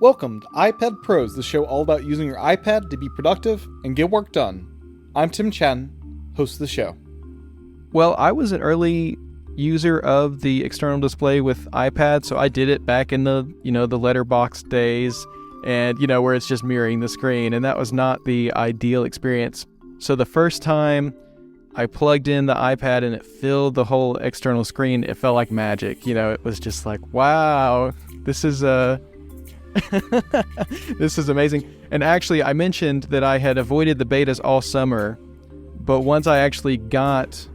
Welcome to iPad Pros, the show all about using your iPad to be productive and get work done. I'm Tim Chen, host of the show. Well, I was an early user of the external display with iPad, so I did it back in the letterbox days and, where it's just mirroring the screen, and that was not the ideal experience. So the first time I plugged in the iPad and it filled the whole external screen, it felt like magic. It was just like, wow, this is this is amazing. And actually, I mentioned that I had avoided the betas all summer, but once I actually got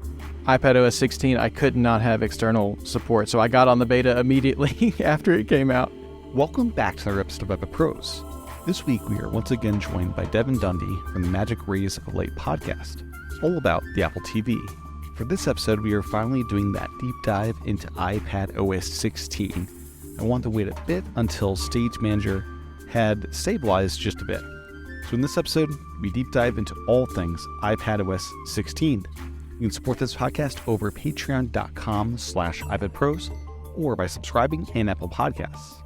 iPadOS 16, I could not have external support, so I got on the beta immediately after it came out. Welcome back to another episode of iPad Pros. This week, we are once again joined by Devon Dundee from the Magic Rays of Light podcast, all about the Apple TV. For this episode, we are finally doing that deep dive into iPadOS 16. I wanted to wait a bit until Stage Manager had stabilized just a bit. So in this episode, we deep dive into all things iPadOS 16. You can support this podcast over patreon.com/iPadPros or by subscribing in Apple Podcasts.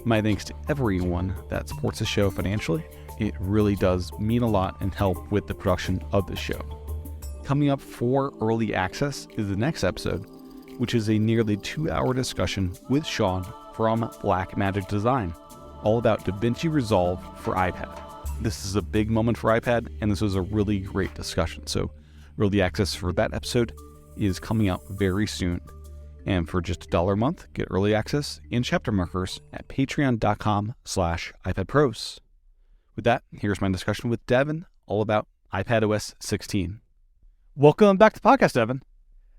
My thanks to everyone that supports the show financially. It really does mean a lot and help with the production of the show. Coming up for early access is the next episode, which is a nearly 2-hour discussion with Sean from Blackmagic Design, all about DaVinci Resolve for iPad. This is a big moment for iPad, and this was a really great discussion. So early access for that episode is coming out very soon. And for just $1 a month, get early access and chapter markers at patreon.com/iPadPros. With that, here's my discussion with Devon, all about iPadOS 16. Welcome back to the podcast, Devon.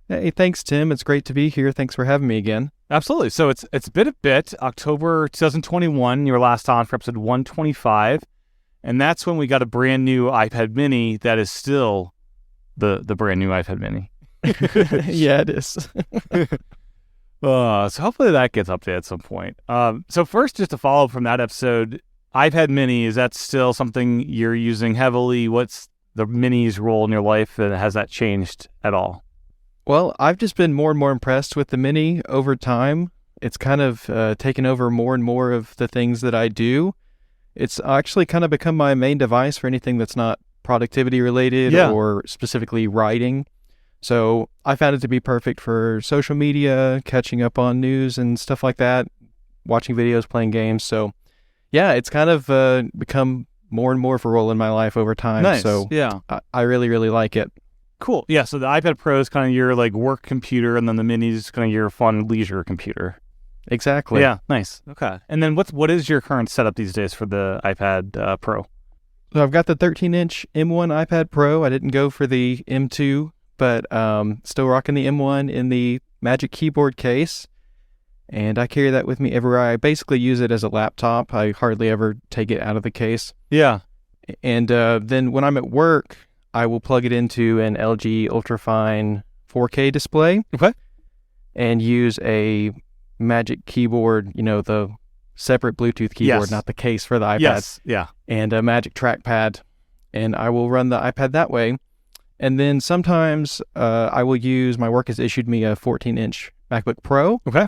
Hey, thanks, Tim. It's great to be here. Thanks for having me again. Absolutely. So it's been a bit. October 2021, you were last on for episode 125, and that's when we got a brand new iPad mini that is still the brand new iPad mini. Yeah, it is. So hopefully that gets updated at some point. So first, just to follow up from that episode, iPad mini, is that still something you're using heavily? What's the mini's role in your life, and has that changed at all? Well, I've just been more and more impressed with the Mini over time. It's kind of taken over more and more of the things that I do. It's actually kind of become my main device for anything that's not productivity related or specifically writing. So I found it to be perfect for social media, catching up on news and stuff like that, watching videos, playing games. So yeah, it's kind of become more and more of a role in my life over time. Nice. So yeah, I really, really like it. Cool. Yeah, so the iPad Pro is kind of your work computer, and then the Mini is kind of your fun leisure computer. Exactly. Yeah, nice. Okay. And then what is your current setup these days for the iPad Pro? So I've got the 13-inch M1 iPad Pro. I didn't go for the M2, but still rocking the M1 in the Magic Keyboard case, and I carry that with me everywhere. I basically use it as a laptop. I hardly ever take it out of the case. Yeah. And then when I'm at work, I will plug it into an LG Ultrafine 4K display. Okay. And use a Magic Keyboard, the separate Bluetooth keyboard, not the case for the iPad. Yes, yeah. And a Magic Trackpad. And I will run the iPad that way. And then sometimes I will use, my work has issued me a 14-inch MacBook Pro. Okay.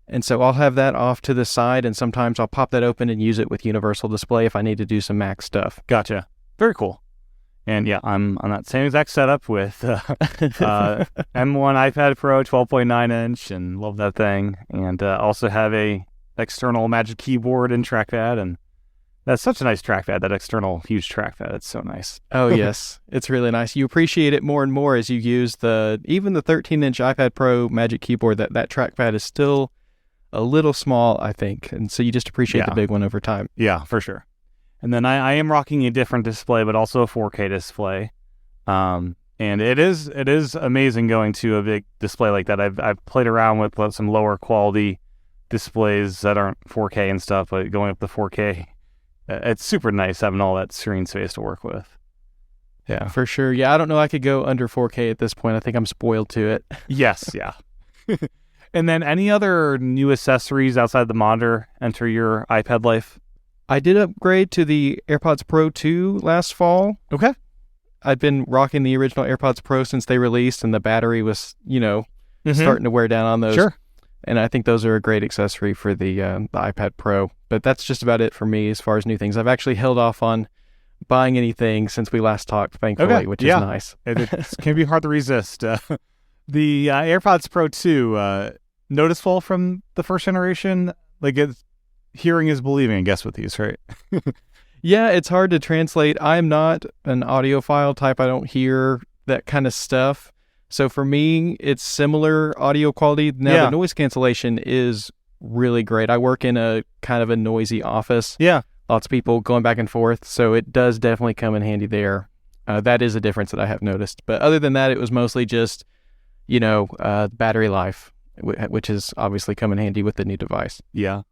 And so I'll have that off to the side, and sometimes I'll pop that open and use it with Universal Display if I need to do some Mac stuff. Gotcha. Very cool. And yeah, I'm on that same exact setup with M1 iPad Pro 12.9 inch, and love that thing. And also have a external Magic Keyboard and trackpad, and that's such a nice trackpad, that external huge trackpad. It's so nice. Oh, yes. It's really nice. You appreciate it more and more as you use even the 13-inch iPad Pro Magic Keyboard. That trackpad is still a little small, I think. And so you just appreciate the big one over time. Yeah, for sure. And then I am rocking a different display, but also a 4K display. And it is amazing going to a big display like that. I've played around with some lower quality displays that aren't 4K and stuff, but going up to 4K, it's super nice having all that screen space to work with. Yeah, for sure. Yeah, I don't know I could go under 4K at this point. I think I'm spoiled to it. Yes, yeah. And then any other new accessories outside the monitor enter your iPad life? I did upgrade to the AirPods Pro 2 last fall. Okay. I'd been rocking the original AirPods Pro since they released, and the battery was, starting to wear down on those. Sure. And I think those are a great accessory for the iPad Pro. But that's just about it for me as far as new things. I've actually held off on buying anything since we last talked, thankfully, which is nice. It can be hard to resist. The AirPods Pro 2, noticeable from the first generation? Like, hearing is believing, I guess, with these, right? Yeah, it's hard to translate. I'm not an audiophile type. I don't hear that kind of stuff. So for me, it's similar audio quality. Now, the noise cancellation is really great. I work in a kind of a noisy office. Yeah. Lots of people going back and forth. So it does definitely come in handy there. That is a difference that I have noticed. But other than that, it was mostly just, battery life, which is obviously come in handy with the new device. Yeah.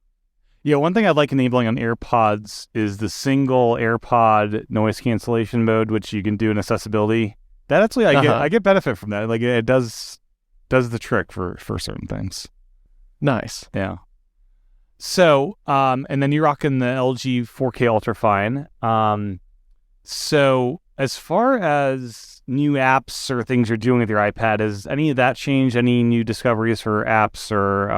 Yeah, one thing I like enabling on AirPods is the single AirPod noise cancellation mode, which you can do in accessibility. That actually, I get benefit from that. Like, it does the trick for certain things. Nice. Yeah. So, and then you're rocking the LG 4K Ultrafine. So as far as new apps or things you're doing with your iPad, has any of that changed? Any new discoveries for apps or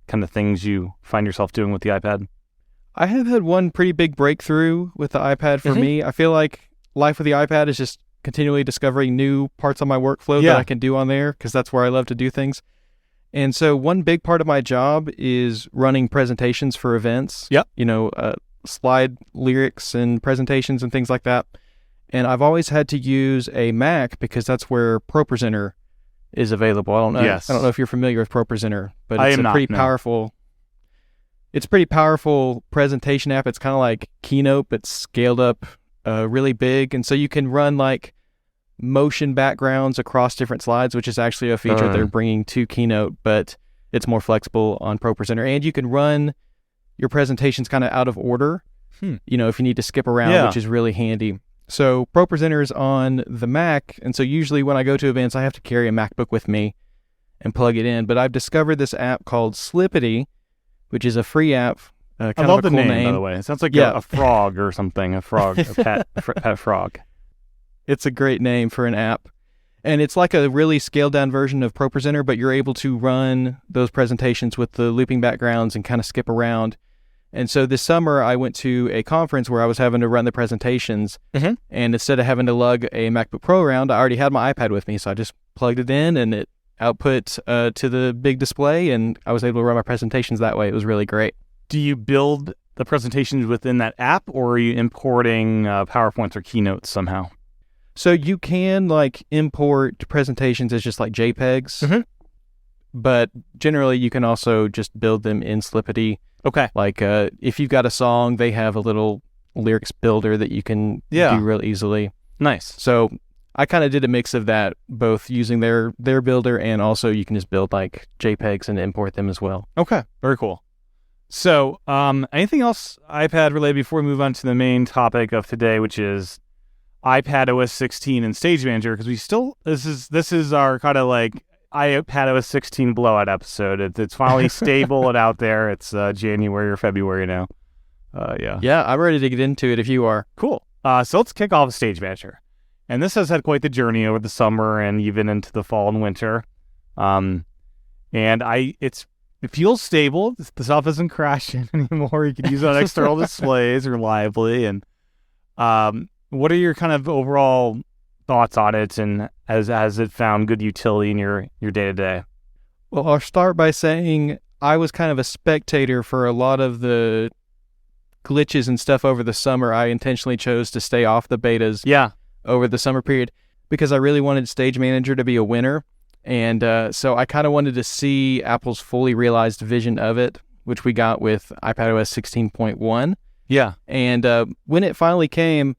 kind of things you find yourself doing with the iPad? I have had one pretty big breakthrough with the iPad for me. I feel like life with the iPad is just continually discovering new parts of my workflow that I can do on there, because that's where I love to do things. And so one big part of my job is running presentations for events. Yep. Slide lyrics and presentations and things like that. And I've always had to use a Mac because that's where ProPresenter is available. I don't know. Yes. I don't know if you're familiar with ProPresenter, but I it's am a pretty not, no. powerful. It's a pretty powerful presentation app. It's kind of like Keynote, but scaled up really big. And so you can run like motion backgrounds across different slides, which is actually a feature they're bringing to Keynote, but it's more flexible on ProPresenter. And you can run your presentations kind of out of order, if you need to skip around, which is really handy. So ProPresenter is on the Mac, and so usually when I go to events, I have to carry a MacBook with me and plug it in. But I've discovered this app called Slippity, which is a free app. I love the name, by the way. It sounds like a frog or something, a pet frog. It's a great name for an app. And it's like a really scaled down version of ProPresenter, but you're able to run those presentations with the looping backgrounds and kind of skip around. And so this summer, I went to a conference where I was having to run the presentations. And instead of having to lug a MacBook Pro around, I already had my iPad with me. So I just plugged it in and it output to the big display, and I was able to run my presentations that way. It was really great. Do you build the presentations within that app, or are you importing PowerPoints or Keynotes somehow? So you can import presentations as just like JPEGs, but generally you can also just build them in Slippity. Okay. Like if you've got a song, they have a little lyrics builder that you can do real easily. Nice. So I kind of did a mix of that, both using their builder, and also you can just build like JPEGs and import them as well. Okay. Very cool. So anything else iPad related before we move on to the main topic of today, which is iPadOS 16 and Stage Manager? Because this is our kind of like iPadOS 16 blowout episode. It's finally stable and out there. It's January or February now. Yeah, I'm ready to get into it if you are. Cool. So let's kick off with Stage Manager. And this has had quite the journey over the summer and even into the fall and winter. It feels stable. The stuff isn't crashing anymore. You can use it on external displays reliably. And what are your kind of overall thoughts on it, and has it found good utility in your day-to-day? Well, I'll start by saying I was kind of a spectator for a lot of the glitches and stuff over the summer. I intentionally chose to stay off the betas over the summer period because I really wanted Stage Manager to be a winner. And so I kind of wanted to see Apple's fully realized vision of it, which we got with iPadOS 16.1. Yeah. And when it finally came,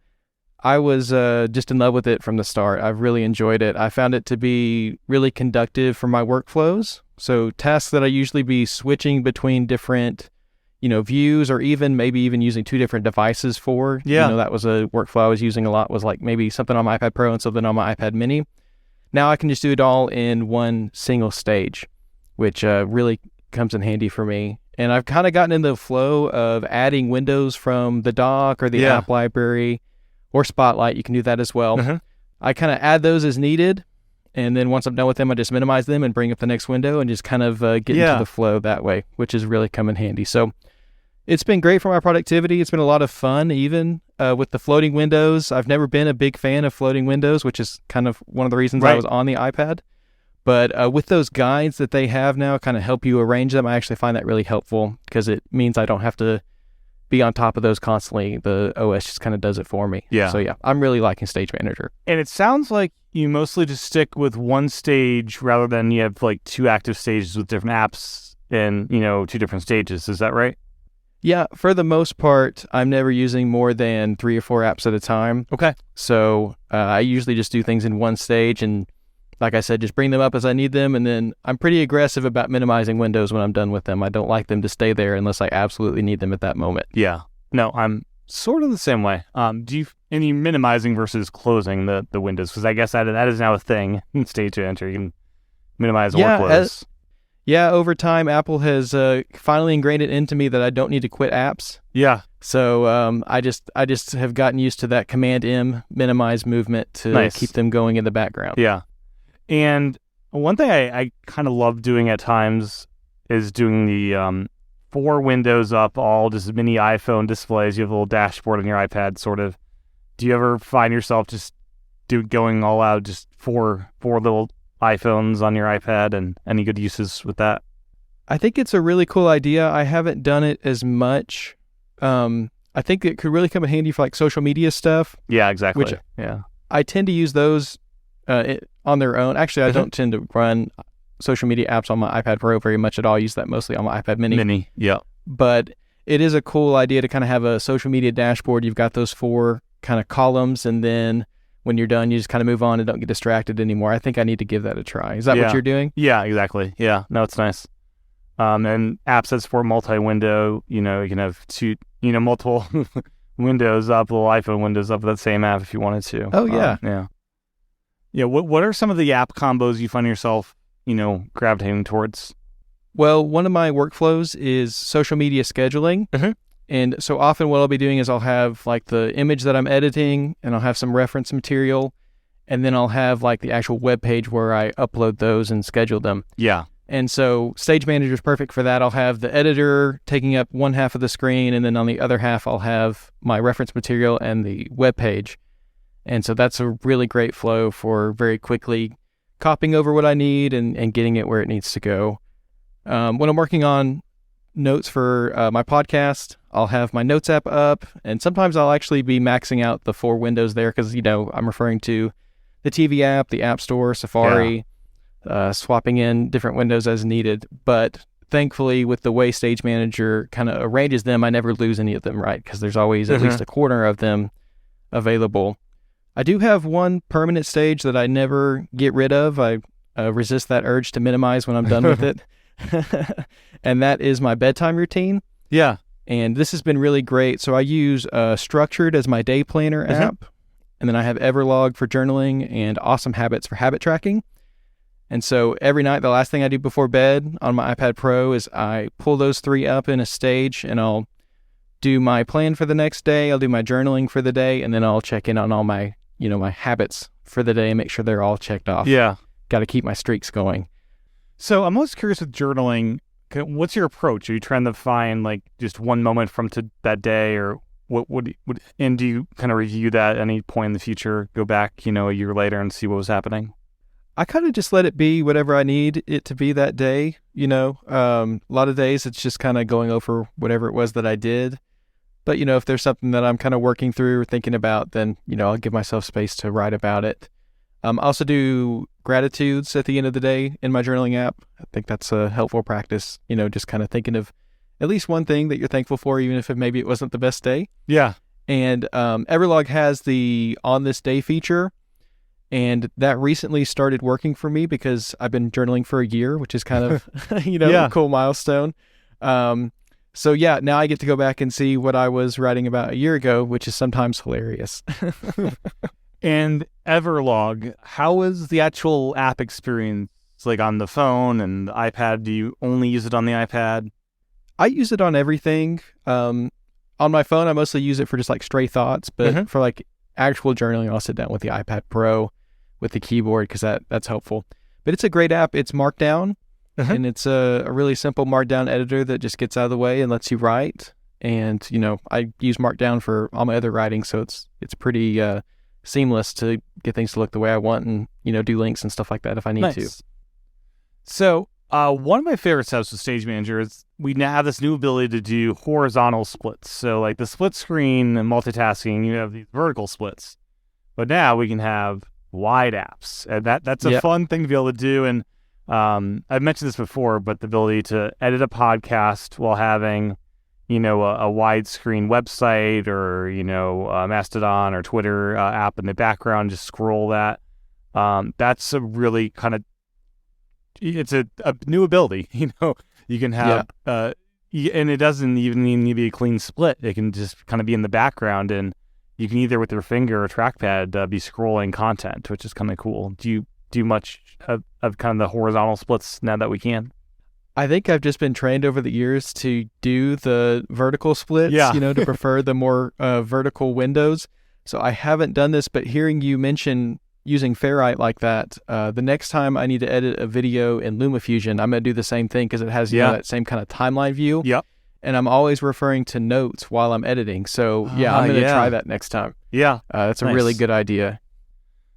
I was just in love with it from the start. I've really enjoyed it. I found it to be really conductive for my workflows. So tasks that I usually be switching between different, views, or maybe even using two different devices for. Yeah. That was a workflow I was using a lot, was like maybe something on my iPad Pro and something on my iPad Mini. Now I can just do it all in one single stage, which really comes in handy for me. And I've kind of gotten in the flow of adding windows from the dock or the app library or Spotlight. You can do that as well. I kind of add those as needed, And then once I'm done with them, I just minimize them and bring up the next window and just kind of get into the flow that way, which has really come in handy. So it's been great for my productivity. It's been a lot of fun, even with the floating windows. I've never been a big fan of floating windows, which is kind of one of the reasons I was on the iPad. But with those guides that they have now, kind of help you arrange them, I actually find that really helpful because it means I don't have to be on top of those constantly. The OS just kind of does it for me. Yeah. So yeah, I'm really liking Stage Manager. And it sounds like you mostly just stick with one stage rather than you have like 2 active stages with different apps and, 2 different stages. Is that right? Yeah, for the most part, I'm never using more than 3 or 4 apps at a time. Okay. So I usually just do things in one stage and, like I said, just bring them up as I need them. And then I'm pretty aggressive about minimizing windows when I'm done with them. I don't like them to stay there unless I absolutely need them at that moment. Yeah. No, I'm sort of the same way. Do you any minimizing versus closing the windows? Because I guess that is now a thing in Stage Manager. You can minimize workloads. Over time, Apple has finally ingrained it into me that I don't need to quit apps. Yeah. So I just have gotten used to that Command M minimize movement to keep them going in the background. Yeah. And one thing I kind of love doing at times is doing the 4 windows up, all just mini iPhone displays. You have a little dashboard on your iPad, sort of. Do you ever find yourself just going all out, just four little iPhones on your iPad, and any good uses with that? I think it's a really cool idea. I haven't done it as much. I think it could really come in handy for like social media stuff. Yeah, exactly. Which I tend to use those on their own. Actually, I don't tend to run social media apps on my iPad Pro very much at all. I use that mostly on my iPad Mini. Yeah. But it is a cool idea to kind of have a social media dashboard. You've got those 4 kind of columns, and then when you're done, you just kind of move on and don't get distracted anymore. I think I need to give that a try. Is that what you're doing? Yeah, exactly. Yeah. No, it's nice. And apps that support multi-window, you can have 2, multiple windows up, little iPhone windows up with that same app if you wanted to. Oh, yeah. Yeah. Yeah. What are some of the app combos you find yourself, gravitating towards? Well, one of my workflows is social media scheduling. Mm-hmm. And so often what I'll be doing is I'll have like the image that I'm editing, and I'll have some reference material, and then I'll have like the actual web page where I upload those and schedule them. Yeah. And so Stage Manager is perfect for that. I'll have the editor taking up one half of the screen, and then on the other half I'll have my reference material and the web page. And so that's a really great flow for very quickly copying over what I need and getting it where it needs to go. When I'm working on notes for my podcast, I'll have my notes app up, and sometimes I'll actually be maxing out the 4 windows there because, I'm referring to the TV app, the App Store, Safari, swapping in different windows as needed. But thankfully, with the way Stage Manager kind of arranges them, I never lose any of them, right? Because there's always at least a corner of them available. I do have one permanent stage that I never get rid of. I resist that urge to minimize when I'm done with it. And that is my bedtime routine. Yeah. And this has been really great. So I use Structured as my day planner app. And then I have Everlog for journaling and Awesome Habits for habit tracking. And so every night, the last thing I do before bed on my iPad Pro is I pull those 3 up in a stage, and I'll do my plan for the next day. I'll do my journaling for the day, and then I'll check in on all my, my habits for the day and make sure they're all checked off. Yeah. Got to keep my streaks going. So I'm most curious with journaling. What's your approach? Are you trying to find like just one moment from that day, or what and do you kind of review that at any point in the future, go back, a year later and see what was happening? I kind of just let it be whatever I need it to be that day. A lot of days it's just kind of going over whatever it was that I did. But, if there's something that I'm kind of working through or thinking about, then, I'll give myself space to write about it. I also do gratitudes at the end of the day in my journaling app. I think that's a helpful practice, just kind of thinking of at least one thing that you're thankful for, even if maybe it wasn't the best day. Yeah. And Everlog has the On This Day feature, and that recently started working for me because I've been journaling for a year, which is kind of, a cool milestone. So now I get to go back and see what I was writing about a year ago, which is sometimes hilarious. And Everlog, how is the actual app experience like on the phone and the iPad? Do you only use it on the iPad? I use it on everything. On my phone, I mostly use it for just like stray thoughts, but for like actual journaling, I'll sit down with the iPad Pro, with the keyboard because that's helpful. But it's a great app. It's Markdown, and it's a really simple Markdown editor that just gets out of the way and lets you write. And, I use Markdown for all my other writing, so it's pretty seamless to get things to look the way I want and, do links and stuff like that if I need to. So one of my favorite steps with Stage Manager is we now have this new ability to do horizontal splits. So like the split screen and multitasking, you have these vertical splits. But now we can have wide apps. And that's a fun thing to be able to do. And I've mentioned this before, but the ability to edit a podcast while having, a widescreen website or, a Mastodon or Twitter app in the background, just scroll that. That's a really kind of, it's a new ability, you can have, and it doesn't even need to be a clean split. It can just kind of be in the background, and you can either with your finger or trackpad be scrolling content, which is kind of cool. Do you do much of kind of the horizontal splits now that we can? I think I've just been trained over the years to do the vertical splits, to prefer the more vertical windows. So I haven't done this, but hearing you mention using Ferrite like that, the next time I need to edit a video in LumaFusion, I'm going to do the same thing because it has that same kind of timeline view. Yep. And I'm always referring to notes while I'm editing. So I'm going to try that next time. Yeah. That's a really good idea.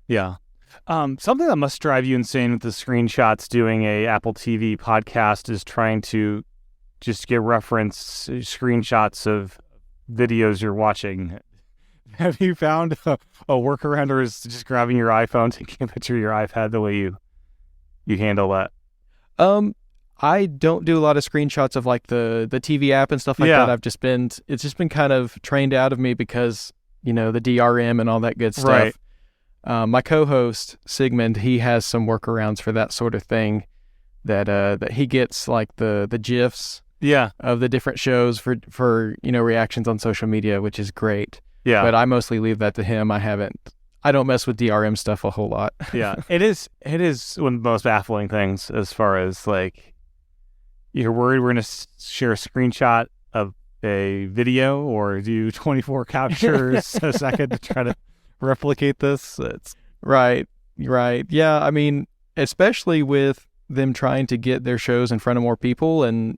Yeah. Something that must drive you insane with the screenshots doing a Apple TV podcast is trying to just get reference screenshots of videos you're watching. Have you found a workaround, or is just grabbing your iPhone, taking a picture of your iPad the way you handle that? I don't do a lot of screenshots of like the TV app and stuff like that. It's just been kind of trained out of me because, the DRM and all that good stuff. Right. My co-host Sigmund, he has some workarounds for that sort of thing that he gets like the GIFs of the different shows for reactions on social media, which is great. Yeah. But I mostly leave that to him. I don't mess with DRM stuff a whole lot. Yeah. It is one of the most baffling things as far as like, you're worried we're going to share a screenshot of a video or do 24 captures a second to try to replicate this. It's right. Yeah. I mean, especially with them trying to get their shows in front of more people and,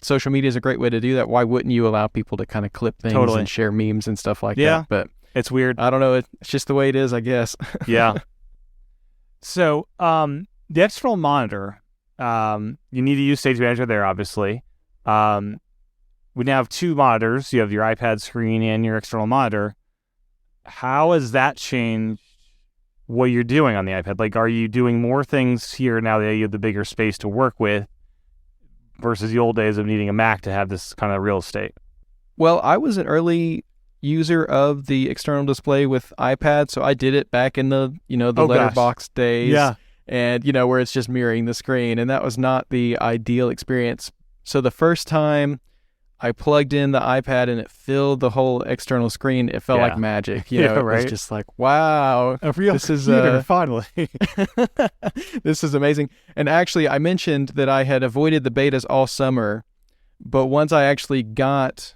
social media is a great way to do that. Why wouldn't you allow people to kind of clip things and share memes and stuff like that? But it's weird. I don't know. It's just the way it is, I guess. Yeah. So the external monitor, you need to use Stage Manager there, obviously. We now have two monitors. You have your iPad screen and your external monitor. How has that changed what you're doing on the iPad? Like, are you doing more things here now that you have the bigger space to work with versus the old days of needing a Mac to have this kind of real estate? Well, I was an early user of the external display with iPad, so I did it back in the letterbox days. Yeah. And, where it's just mirroring the screen, and that was not the ideal experience. So the first time I plugged in the iPad and it filled the whole external screen, it felt like magic. It was just like, wow, a real computer, finally. This is amazing. And actually, I mentioned that I had avoided the betas all summer, but once I actually got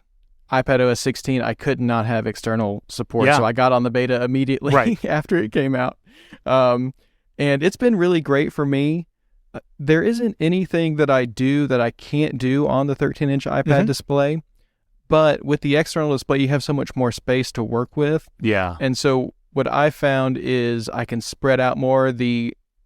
iPadOS 16, I could not have external support. So I got on the beta immediately after it came out. And it's been really great for me. There isn't anything that I do that I can't do on the 13-inch iPad display, but with the external display, you have so much more space to work with. Yeah. And so what I found is I can spread out more.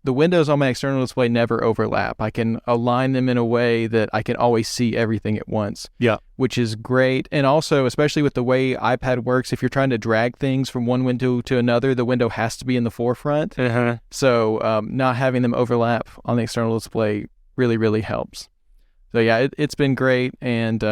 The windows on my external display never overlap. I can align them in a way that I can always see everything at once. Yeah. Which is great. And also, especially with the way iPad works, if you're trying to drag things from one window to another, the window has to be in the forefront. So not having them overlap on the external display really, really helps. So yeah, it's been great, and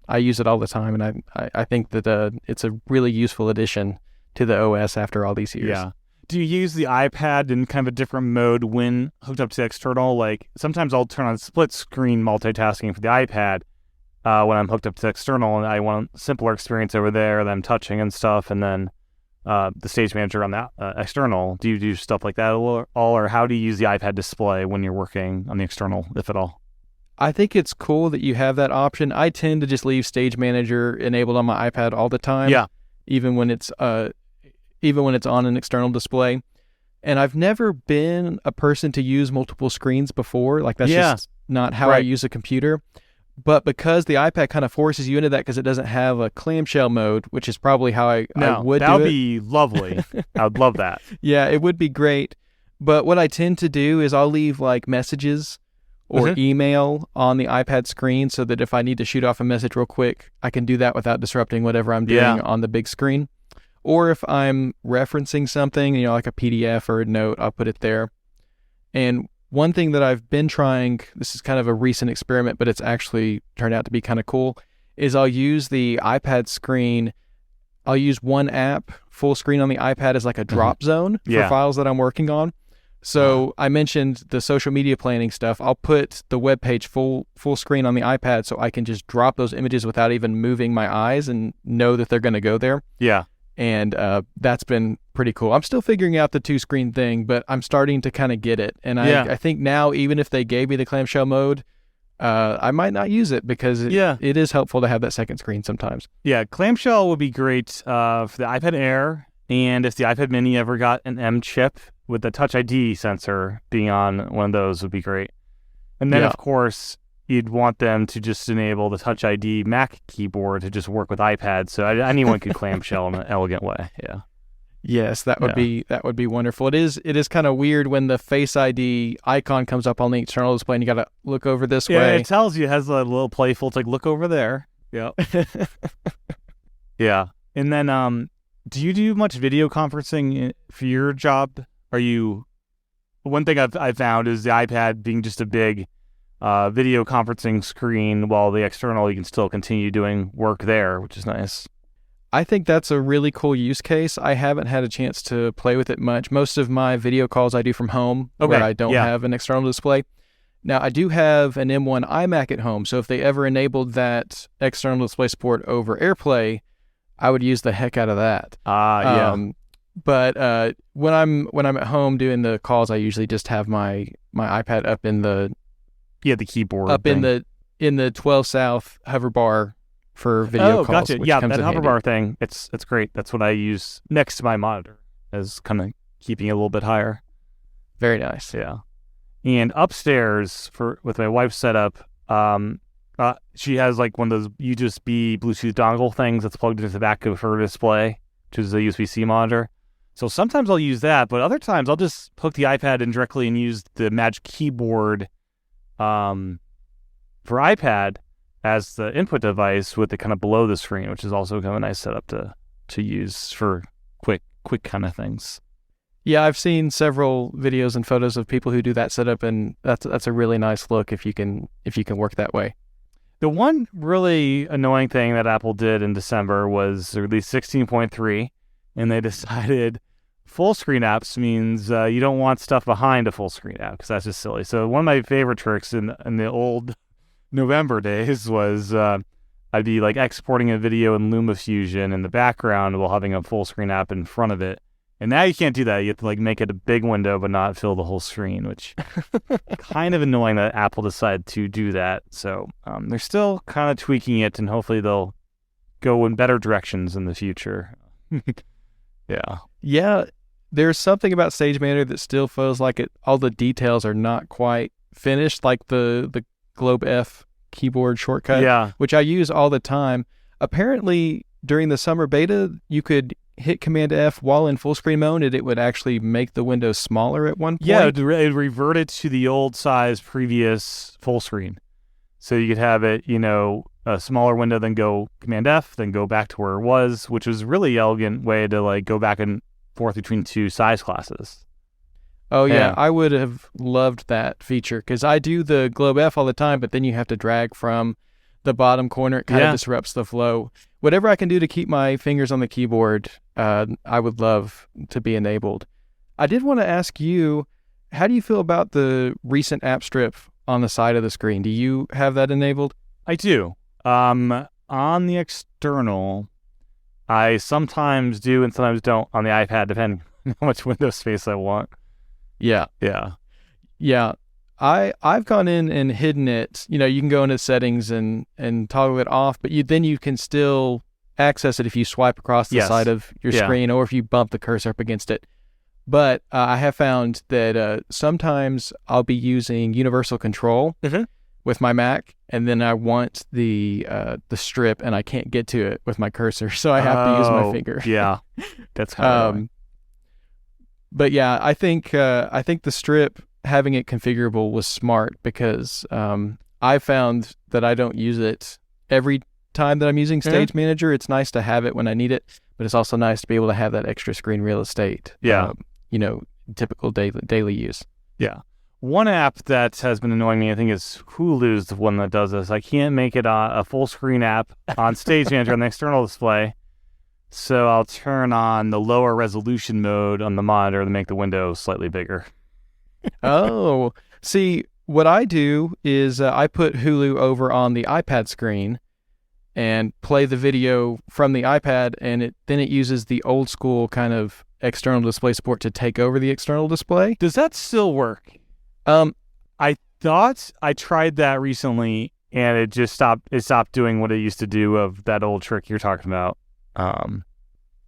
I use it all the time, and I think that it's a really useful addition to the OS after all these years. Yeah. Do you use the iPad in kind of a different mode when hooked up to the external? Like sometimes I'll turn on split screen multitasking for the iPad when I'm hooked up to the external, and I want a simpler experience over there that I'm touching and stuff, and then the Stage Manager on that external. Do you do stuff like that at all, or how do you use the iPad display when you're working on the external, if at all? I think it's cool that you have that option. I tend to just leave Stage Manager enabled on my iPad all the time. Yeah. Even when it's on an external display. And I've never been a person to use multiple screens before. Like that's just not how I use a computer. But because the iPad kind of forces you into that because it doesn't have a clamshell mode, which is probably how I would do it. That would be lovely. I would love that. Yeah, it would be great. But what I tend to do is I'll leave like messages or email on the iPad screen so that if I need to shoot off a message real quick, I can do that without disrupting whatever I'm doing on the big screen. Or if I'm referencing something, like a PDF or a note, I'll put it there. And one thing that I've been trying, this is kind of a recent experiment, but it's actually turned out to be kind of cool, is I'll use the iPad screen. I'll use one app full screen on the iPad as like a drop zone for files that I'm working on. So I mentioned the social media planning stuff. I'll put the web page full screen on the iPad so I can just drop those images without even moving my eyes and know that they're going to go there. Yeah. And that's been pretty cool. I'm still figuring out the 2-screen thing, but I'm starting to kind of get it. And I think now, even if they gave me the clamshell mode, I might not use it because it is helpful to have that second screen sometimes. Yeah, clamshell would be great for the iPad Air, and if the iPad Mini ever got an M chip with the Touch ID sensor being on one of those would be great. And then, of course, you'd want them to just enable the Touch ID Mac keyboard to just work with iPad, so anyone could clamshell in an elegant way. Yeah. Yes, that would be wonderful. It is kind of weird when the Face ID icon comes up on the external display and you got to look over this way. Yeah, it tells you, it has a little playful, it's like, look over there. Yeah. Yeah. And then, do you do much video conferencing for your job? One thing I've found is the iPad being just a big video conferencing screen, while the external, you can still continue doing work there, which is nice. I think that's a really cool use case. I haven't had a chance to play with it much. Most of my video calls I do from home where I don't have an external display. Now, I do have an M1 iMac at home, so if they ever enabled that external display support over AirPlay, I would use the heck out of that. But when I'm at home doing the calls, I usually just have my iPad up in the keyboard up thing. in the 12 South hover bar for video calls. Gotcha. Yeah, that hover handy. bar thing, it's great. That's what I use next to my monitor, as kind of keeping it a little bit higher. Very nice. Yeah. And upstairs with my wife's setup, she has like one of those USB Bluetooth dongle things that's plugged into the back of her display, which is a USB-C monitor. So sometimes I'll use that, but other times I'll just hook the iPad in directly and use the Magic Keyboard for iPad as the input device with it kind of below the screen, which is also kind of a nice setup to use for quick kind of things. Yeah, I've seen several videos and photos of people who do that setup, and that's a really nice look if you can work that way. The one really annoying thing that Apple did in December was release 16.3, and they decided full screen apps means you don't want stuff behind a full screen app, because that's just silly. So one of my favorite tricks in the old November days was I'd be like exporting a video in LumaFusion in the background while having a full screen app in front of it. And now you can't do that. You have to like make it a big window but not fill the whole screen, which kind of annoying that Apple decided to do that. So they're still kind of tweaking it, and hopefully they'll go in better directions in the future. Yeah. Yeah, there's something about SageMaker that still feels like all the details are not quite finished, like the Globe F keyboard shortcut, which I use all the time. Apparently, during the summer beta, you could hit Command F while in full screen mode, and it would actually make the window smaller at one point. Yeah, it reverted to the old size previous full screen. So you could have it, a smaller window, then go Command F, then go back to where it was, which was a really elegant way to like go back and forth between two size classes. Oh, yeah. I would have loved that feature because I do the Globe F all the time, but then you have to drag from the bottom corner. It kind of disrupts the flow. Whatever I can do to keep my fingers on the keyboard, I would love to be enabled. I did want to ask you, how do you feel about the recent app strip on the side of the screen? Do you have that enabled? I do. On the external, I sometimes do and sometimes don't on the iPad, depending on how much window space I want. Yeah. I've gone in and hidden it. You can go into settings and toggle it off, but then you can still access it if you swipe across the side of your screen or if you bump the cursor up against it. But I have found that sometimes I'll be using universal control with my Mac, and then I want the strip, and I can't get to it with my cursor, so I have to use my finger. Yeah, that's kind of annoying. But yeah, I think the strip, having it configurable, was smart because I found that I don't use it every time that I'm using Stage Manager. It's nice to have it when I need it, but it's also nice to be able to have that extra screen real estate. Yeah. Typical daily use. Yeah. One app that has been annoying me, I think, is Hulu's the one that does this. I can't make it a full screen app on Stage Manager on the external display. So I'll turn on the lower resolution mode on the monitor to make the window slightly bigger. Oh, see, what I do is I put Hulu over on the iPad screen and play the video from the iPad, and then it uses the old school kind of external display support to take over the external display. Does that still work? I thought I tried that recently, and it just stopped. It stopped doing what it used to do of that old trick you're talking about.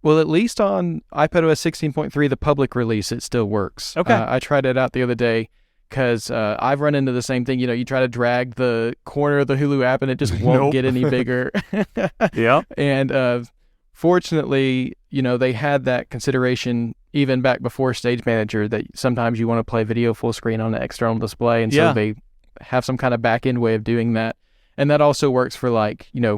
Well, at least on iPadOS 16.3, the public release, it still works. Okay. I tried it out the other day because I've run into the same thing. You try to drag the corner of the Hulu app, and it just won't get any bigger. Yeah. And fortunately, they had that consideration even back before Stage Manager, that sometimes you want to play video full screen on the external display, and so they have some kind of back-end way of doing that. And that also works for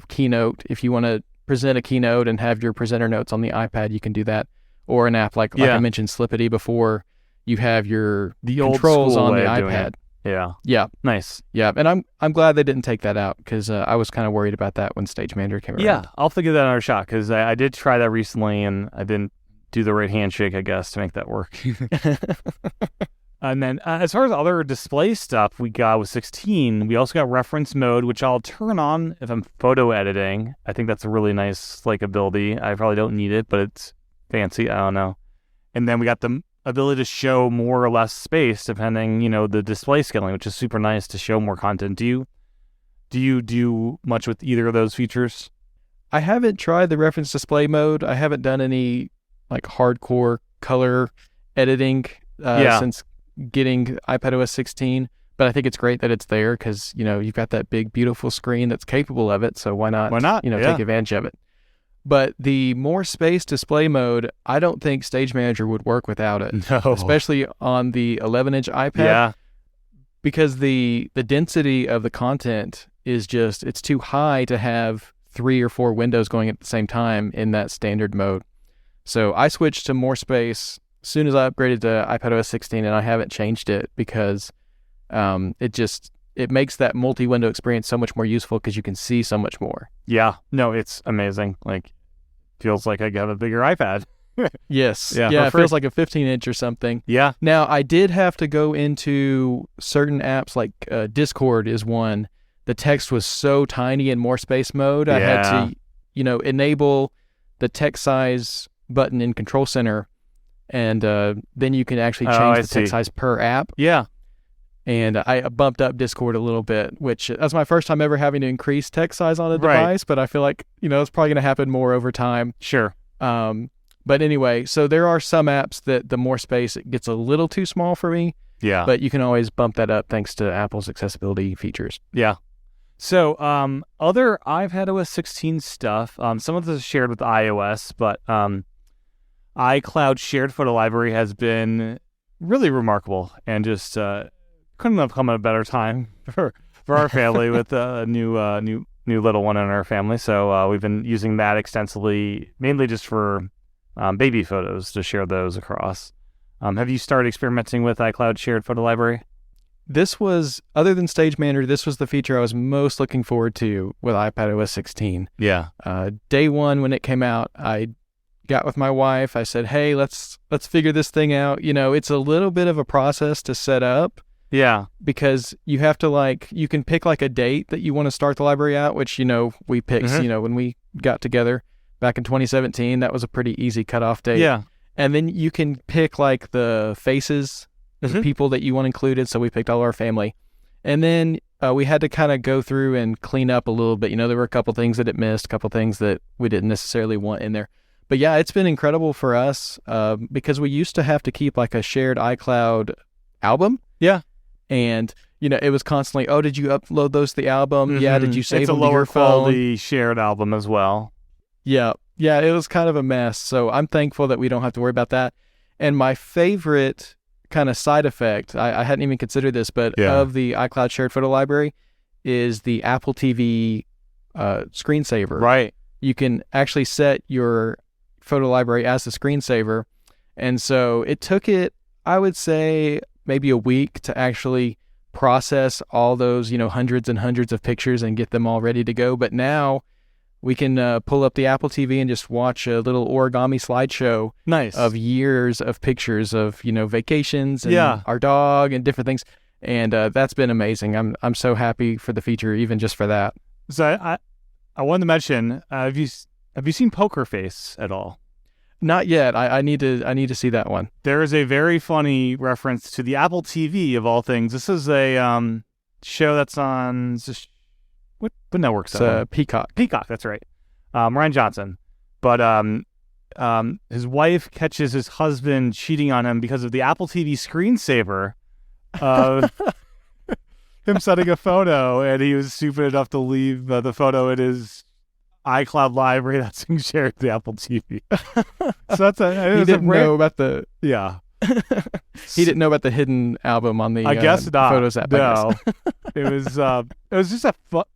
Keynote. If you want to present a keynote and have your presenter notes on the iPad, you can do that. Or an app like I mentioned Slippity before, you have the controls on the iPad. Yeah. Nice. Yeah, and I'm glad they didn't take that out, because I was kind of worried about that when Stage Manager came around. Yeah, I'll give that another shot, because I did try that recently, and I didn't do the right handshake, I guess, to make that work. And then as far as other display stuff we got with 16, we also got reference mode, which I'll turn on if I'm photo editing. I think that's a really nice ability. I probably don't need it, but it's fancy. I don't know. And then we got the ability to show more or less space depending, the display scaling, which is super nice to show more content. Do you do much with either of those features? I haven't tried the reference display mode. I haven't done any hardcore color editing since getting iPadOS 16, but I think it's great that it's there because, you've got that big, beautiful screen that's capable of it, so why not take advantage of it. But the more space display mode, I don't think Stage Manager would work without it, especially on the 11-inch iPad, because the density of the content is it's too high to have 3 or 4 windows going at the same time in that standard mode. So I switched to more space as soon as I upgraded to iPadOS 16, and I haven't changed it because it makes that multi-window experience so much more useful because you can see so much more. Yeah. No, it's amazing. Feels like I got a bigger iPad. Yes. Yeah, it feels like a 15-inch or something. Yeah. Now, I did have to go into certain apps, like Discord is one. The text was so tiny in more space mode. I had to, enable the text size button in Control Center, and then you can actually change the text size per app. Yeah. And I bumped up Discord a little bit, which that's my first time ever having to increase text size on a device, but I feel like, it's probably going to happen more over time. Sure. But anyway, so there are some apps that the more space, it gets a little too small for me. Yeah. But you can always bump that up thanks to Apple's accessibility features. Yeah. So other iPadOS 16 stuff, some of this is shared with iOS, but iCloud shared photo library has been really remarkable, and just couldn't have come at a better time for our family with a new little one in our family. So we've been using that extensively, mainly just for baby photos, to share those across. Have you started experimenting with iCloud shared photo library? This was, other than Stage Manager, this was the feature I was most looking forward to with iPadOS 16. Yeah. Day one when it came out, I got with my wife. I said, hey, let's figure this thing out. It's a little bit of a process to set up. Yeah. Because you have to you can pick a date that you want to start the library out, which, we picked, when we got together back in 2017, that was a pretty easy cutoff date. Yeah. And then you can pick the faces, the people that you want included. So we picked all our family. And then we had to kind of go through and clean up a little bit. There were a couple things that it missed, a couple things that we didn't necessarily want in there. But yeah, it's been incredible for us because we used to have to keep like a shared iCloud album. Yeah. And, it was constantly, oh, did you upload those to the album? Yeah, did you save it's them a to lower your phone? quality shared album as well. Yeah. Yeah, it was kind of a mess. So I'm thankful that we don't have to worry about that. And my favorite kind of side effect, I hadn't even considered this, but of the iCloud shared photo library is the Apple TV screensaver. Right. You can actually set your photo library as the screensaver. And so it took it, I would say, maybe a week to actually process all those, hundreds and hundreds of pictures and get them all ready to go. But now we can pull up the Apple TV and just watch a little origami slideshow of years of pictures of, vacations and our dog and different things. And that's been amazing. I'm so happy for the feature, even just for that. So I wanted to mention, have you seen Poker Face at all? Not yet. I need to see that one. There is a very funny reference to the Apple TV of all things. This is a show that's on what network's that? Peacock. Peacock, that's right. Ryan Johnson. But his wife catches his husband cheating on him because of the Apple TV screensaver of him setting a photo, and he was stupid enough to leave the photo in his iCloud library that's being shared to the Apple TV. So he didn't know about the he didn't know about the hidden album on the I guess not. Photos app. No, it was just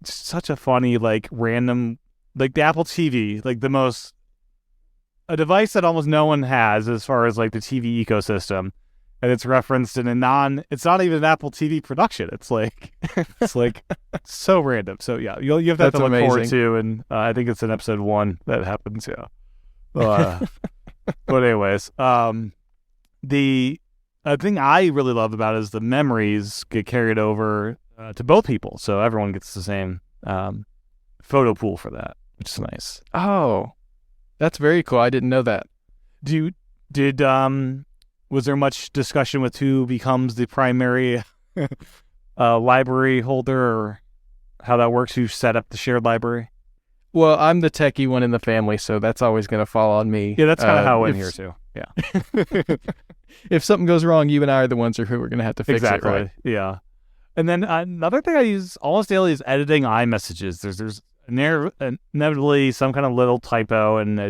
such a funny random the Apple TV, a device that almost no one has as far as the TV ecosystem, and it's referenced in it's not even an Apple TV production. It's so random. So yeah, you have that to look forward to, and I think it's in episode 1 that happens. Yeah. But anyways, the thing I really love about it is the memories get carried over to both people, so everyone gets the same photo pool for that, which is nice. Oh, that's very cool. I didn't know that. Was there much discussion with who becomes the primary library holder, or how that works? Who set up the shared library? Well, I'm the techie one in the family, so that's always going to fall on me. Yeah, that's kind of how it went here too. Yeah. If something goes wrong, you and I are the ones who are going to have to fix it, right? Yeah. And then another thing I use almost daily is editing iMessages. There's inevitably some kind of little typo, and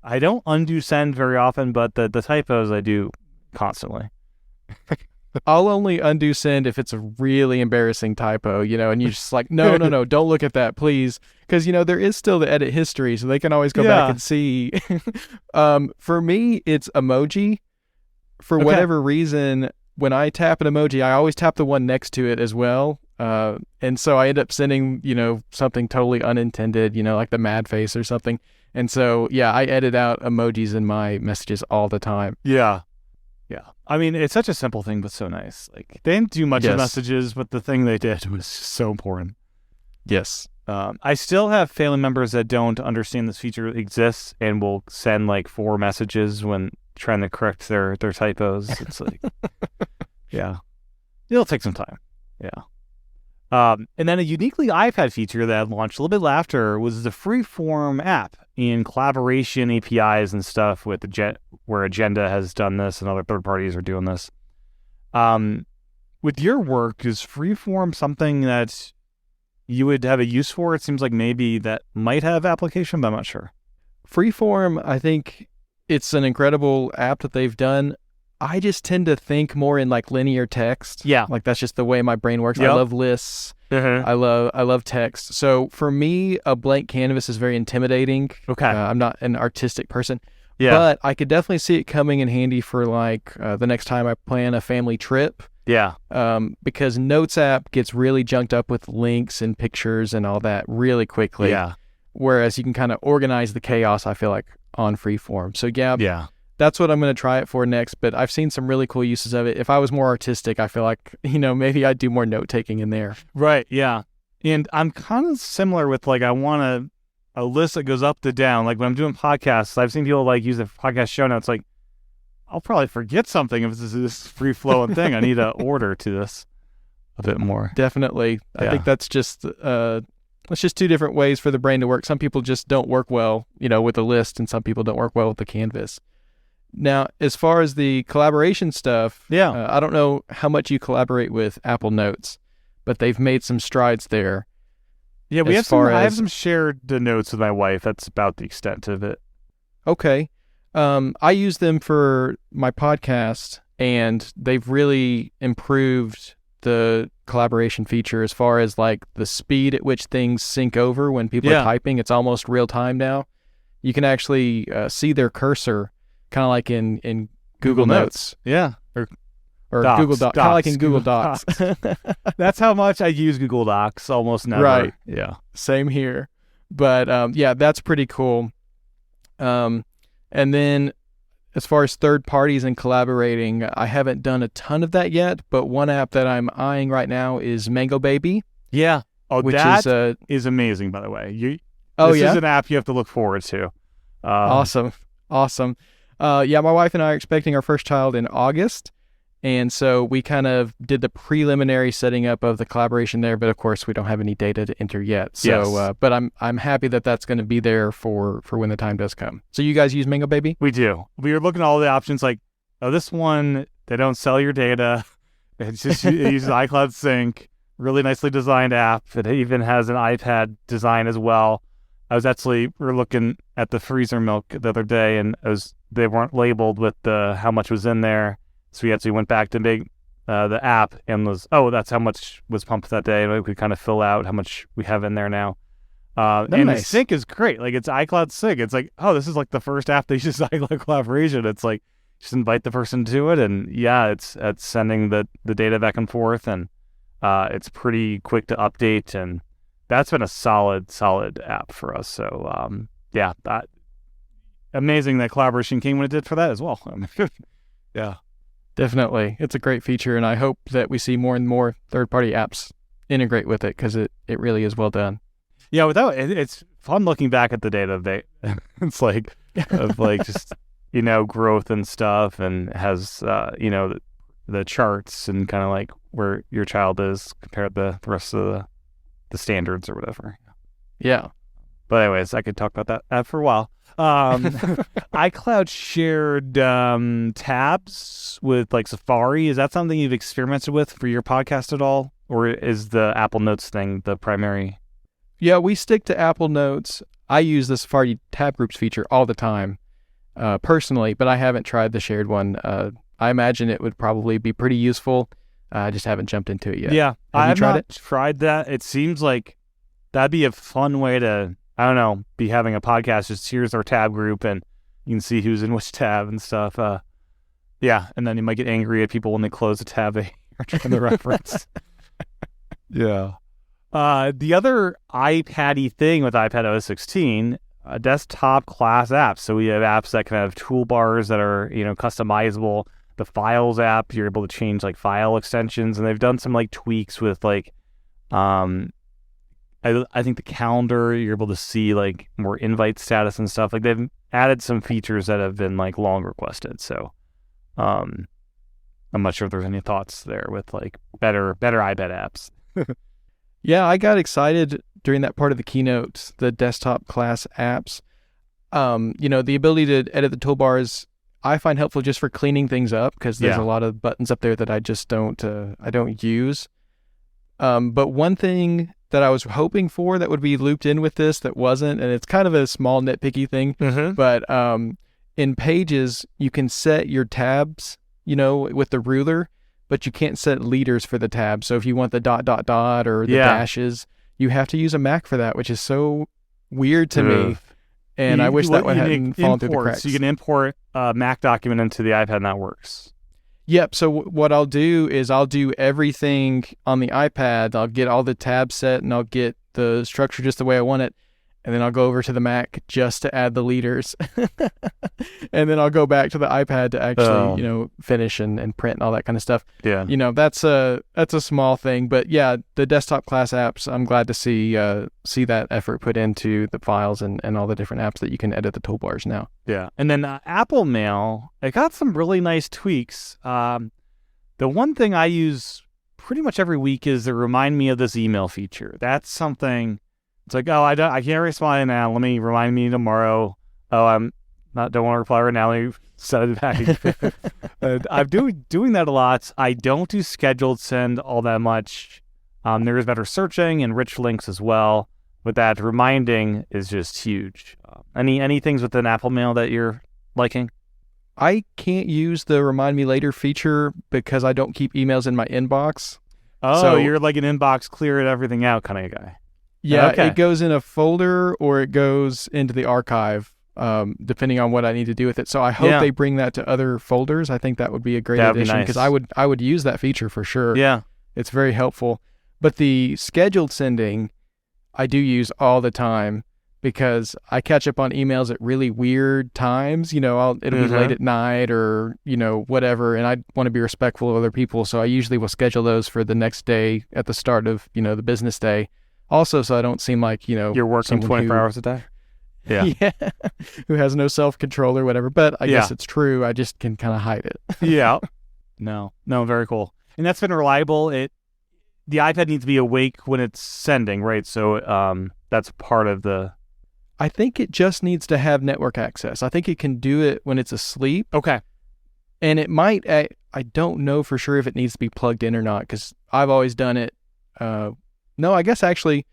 I don't undo send very often, but the typos I do constantly. I'll only undo send if it's a really embarrassing typo, and you're just like, no, don't look at that, please. Because, there is still the edit history, so they can always go back and see. For me, it's emoji. For whatever reason, when I tap an emoji, I always tap the one next to it as well. And so I end up sending, something totally unintended, like the mad face or something. And so, yeah, I edit out emojis in my messages all the time. Yeah. Yeah. I mean, it's such a simple thing, but so nice. They didn't do much of messages, but the thing they did was so important. Yes. I still have family members that don't understand this feature exists and will send 4 messages when trying to correct their typos. It's yeah, it'll take some time. Yeah. And then a uniquely iPad feature that launched a little bit after was the Freeform app in collaboration APIs and stuff with where Agenda has done this and other third parties are doing this. With your work, is Freeform something that you would have a use for? It seems like maybe that might have application, but I'm not sure. Freeform, I think it's an incredible app that they've done. I just tend to think more in linear text. Yeah. That's just the way my brain works. Yep. I love lists. I love text. So for me, a blank canvas is very intimidating. Okay. I'm not an artistic person. Yeah. But I could definitely see it coming in handy for the next time I plan a family trip. Yeah. Because Notes app gets really junked up with links and pictures and all that really quickly. Yeah. Whereas you can kind of organize the chaos, I feel like, on Freeform. So yeah. That's what I'm going to try it for next, but I've seen some really cool uses of it. If I was more artistic, I feel like, maybe I'd do more note-taking in there. Right, yeah. And I'm kind of similar with, I want a list that goes up to down. When I'm doing podcasts, I've seen people, use the podcast show notes. I'll probably forget something if this is this free-flowing thing. I need to order to this a bit more. Definitely. Yeah. I think that's just It's just two different ways for the brain to work. Some people just don't work well, with the list, and some people don't work well with the canvas. Now, as far as the collaboration stuff, I don't know how much you collaborate with Apple Notes, but they've made some strides there. Yeah, I have some shared notes with my wife. That's about the extent of it. Okay. I use them for my podcast, and they've really improved the collaboration feature as far as like the speed at which things sync over when people are typing. It's almost real time now. You can actually see their cursor, kind of like in Google Notes. Yeah. Or Docs, Google Docs, kind of like in Google Docs. That's how much I use Google Docs, almost never. Right. Yeah. Same here. But that's pretty cool. And then as far as third parties and collaborating, I haven't done a ton of that yet, but one app that I'm eyeing right now is Mango Baby. Yeah. Oh, which is amazing, by the way. This is an app you have to look forward to. Awesome. My wife and I are expecting our first child in August. And so we kind of did the preliminary setting up of the collaboration there, but of course we don't have any data to enter yet. So, but I'm happy that that's going to be there for when the time does come. So you guys use Mango Baby? We do. We were looking at all the options like, this one, they don't sell your data. It uses iCloud Sync, really nicely designed app. It even has an iPad design as well. We were looking at the freezer milk the other day, and they weren't labeled with how much was in there. So we actually went back to make the app and that's how much was pumped that day. And we could kind of fill out how much we have in there now. And nice. The sync is great. Like, it's iCloud Sync. It's like, this is like the first app that uses iCloud collaboration. It's like, just invite the person to it. And it's sending the data back and forth. And it's pretty quick to update. And that's been a solid app for us. So, amazing that collaboration came when it did for that as well. Yeah. Definitely. It's a great feature, and I hope that we see more and more third-party apps integrate with it because it really is well done. Yeah, it's fun looking back at the data. It's like, just, growth and stuff, and has, the charts and kind of like where your child is compared to the rest of the standards or whatever. Yeah. But anyways, I could talk about that app for a while. iCloud shared tabs with like Safari. Is that something you've experimented with for your podcast at all? Or is the Apple Notes thing the primary? Yeah, we stick to Apple Notes. I use the Safari tab groups feature all the time personally, but I haven't tried the shared one. I imagine it would probably be pretty useful. I just haven't jumped into it yet. Yeah, Have you tried it? Tried that. It seems like that'd be a fun way to, I don't know, be having a podcast. Just here's our tab group, and you can see who's in which tab and stuff. And then you might get angry at people when they close a tab they are trying to reference. Yeah. The other iPad-y thing with iPadOS 16, desktop class apps. So we have apps that can have toolbars that are, customizable. The Files app, you're able to change like file extensions, and they've done some like tweaks with like, I think the calendar, you're able to see like more invite status and stuff. Like, they've added some features that have been like long requested. So, I'm not sure if there's any thoughts there with like better iPad apps. Yeah, I got excited during that part of the keynote, the desktop class apps. The ability to edit the toolbars, I find helpful just for cleaning things up, because there's a lot of buttons up there that I just don't use. But one thing that I was hoping for that would be looped in with this that wasn't, and it's kind of a small nitpicky thing, but in Pages, you can set your tabs, with the ruler, but you can't set leaders for the tabs. So if you want the ... or the dashes, you have to use a Mac for that, which is so weird to me. And I wish that one hadn't fallen through the cracks. So you can import a Mac document into the iPad, and that works. Yep. So what I'll do is I'll do everything on the iPad. I'll get all the tabs set, and I'll get the structure just the way I want it. And then I'll go over to the Mac just to add the leaders. And then I'll go back to the iPad to actually, finish and print and all that kind of stuff. Yeah. That's a small thing. But yeah, the desktop class apps, I'm glad to see that effort put into the files and all the different apps that you can edit the toolbars now. Yeah. And then Apple Mail, it got some really nice tweaks. The one thing I use pretty much every week is to remind me of this email feature. That's something It's like, oh, I can't respond now. Let me remind me tomorrow. Oh, don't want to reply right now. Let me set it back. I'm doing that a lot. I don't do scheduled send all that much. There is better searching and rich links as well. But that reminding is just huge. Any things within Apple Mail that you're liking? I can't use the Remind Me Later feature because I don't keep emails in my inbox. Oh, so, you're like an inbox, clear it everything out kind of guy. Yeah, okay. It goes in a folder or it goes into the archive, depending on what I need to do with it. So I hope they bring that to other folders. I think that would be a great addition because I would use that feature for sure. Yeah. It's very helpful. But the scheduled sending, I do use all the time because I catch up on emails at really weird times. It'll be late at night or, whatever. And I want to be respectful of other people. So I usually will schedule those for the next day at the start of, the business day. Also, so I don't seem like, you're working 24 hours a day. Yeah. Who has no self-control or whatever. But I guess it's true. I just can kind of hide it. Yeah. No, very cool. And that's been reliable. The iPad needs to be awake when it's sending, right? So that's part of the... I think it just needs to have network access. I think it can do it when it's asleep. Okay. And it might... I don't know for sure if it needs to be plugged in or not because I've always done it... No, I guess actually